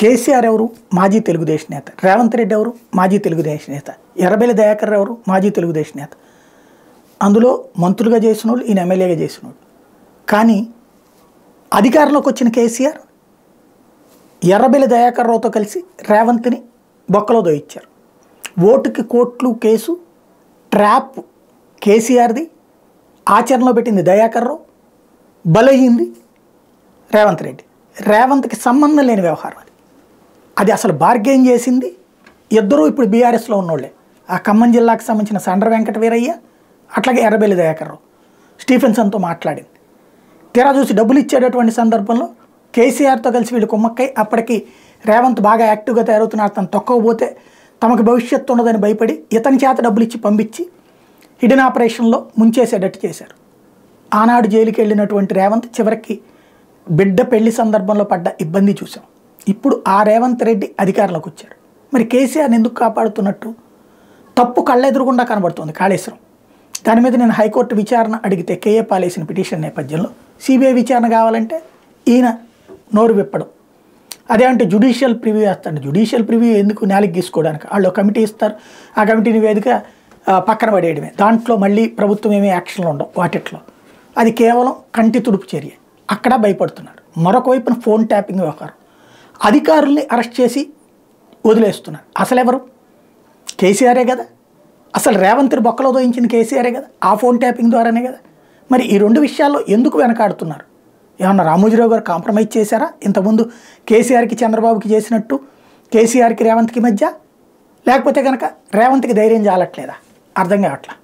కేసీఆర్ ఎవరు? మాజీ తెలుగుదేశం నేత. రేవంత్ రెడ్డి ఎవరు? మాజీ తెలుగుదేశం నేత. ఎర్రబెల్లి దయాకర్ ఎవరు? మాజీ తెలుగుదేశం నేత. అందులో మంత్రులుగా చేసిన వాళ్ళు, ఈయన ఎమ్మెల్యేగా చేసిన వాళ్ళు. కానీ అధికారంలోకి వచ్చిన కేసీఆర్ ఎర్రబెల్లి దయాకర్ రావుతో కలిసి రేవంత్ని బొక్కలో దోయించారు. ఓటుకి కోట్లు కేసు ట్రాప్ కేసీఆర్ది, ఆచరణలో పెట్టింది దయాకర్ రావు, బలయింది రేవంత్ రెడ్డి. రేవంత్కి సంబంధం లేని వ్యవహారం అది. అది అసలు బార్గెయిన్ చేసింది ఇద్దరూ ఇప్పుడు బీఆర్ఎస్లో ఉన్నోళ్ళే. ఆ ఖమ్మం జిల్లాకు సంబంధించిన సండ్ర వెంకట వీరయ్య, అట్లాగే ఎర్రబెల్లి దయాకర్ రావు స్టీఫెన్సన్తో మాట్లాడింది. తీరా చూసి డబ్బులు ఇచ్చేటటువంటి సందర్భంలో కేసీఆర్తో కలిసి వీళ్ళు కుమ్మక్కై అప్పటికి రేవంత్ బాగా యాక్టివ్గా తయారవుతున్నారు, తను తొక్కకపోతే తమకు భవిష్యత్తు ఉండదని భయపడి ఇతని చేత డబ్బులు ఇచ్చి పంపించి హిడెన్ ఆపరేషన్లో ముంచేసేటట్టు చేశారు. ఆనాడు జైలుకి వెళ్ళినటువంటి రేవంత్ చివరికి బిడ్డ పెళ్లి సందర్భంలో పడ్డ ఇబ్బంది చూసాం. ఇప్పుడు ఆ రేవంత్ రెడ్డి అధికారంలోకి వచ్చారు. మరి కేసీఆర్ని ఎందుకు కాపాడుతున్నట్టు? తప్పు కళ్ళెదురుగుండా కనబడుతుంది కాళేశ్వరం. దాని మీద నేను హైకోర్టు విచారణ అడిగితే కేఏ పాలేసిన పిటిషన్ నేపథ్యంలో సిబిఐ విచారణ కావాలంటే ఈయన నోరు విప్పడం. అదే అంటే జ్యుడిషియల్ ప్రివ్యూ వేస్తాడు. జ్యుడిషియల్ ప్రివ్యూ ఎందుకు నేలకి గీసుకోవడానికి? వాళ్ళు కమిటీ ఇస్తారు, ఆ కమిటీ నివేదిక పక్కన పడేయడమే. దాంట్లో మళ్ళీ ప్రభుత్వం ఏమీ యాక్షన్లు ఉండవు వాటిట్లో. అది కేవలం కంటి తుడుపు చర్య. అక్కడ భయపడుతున్నారు. మరొక వైపున ఫోన్ ట్యాపింగ్ వ్యవహారం. అధికారుల్ని అరెస్ట్ చేసి వదిలేస్తున్నారు. అసలు ఎవరు? కేసీఆరే కదా. అసలు రేవంత్ బొక్కలో దోయించింది కేసీఆరే కదా, ఆ ఫోన్ ట్యాపింగ్ ద్వారానే కదా. మరి ఈ రెండు విషయాల్లో ఎందుకు వెనకాడుతున్నారు? ఏమన్నా రామోజీరావు గారు కాంప్రమైజ్ చేశారా ఇంతకుముందు కేసీఆర్కి చంద్రబాబుకి చేసినట్టు కేసీఆర్కి రేవంత్కి మధ్య? లేకపోతే కనుక రేవంత్కి ధైర్యం చాలట్లేదా? అర్థం కావట్లా.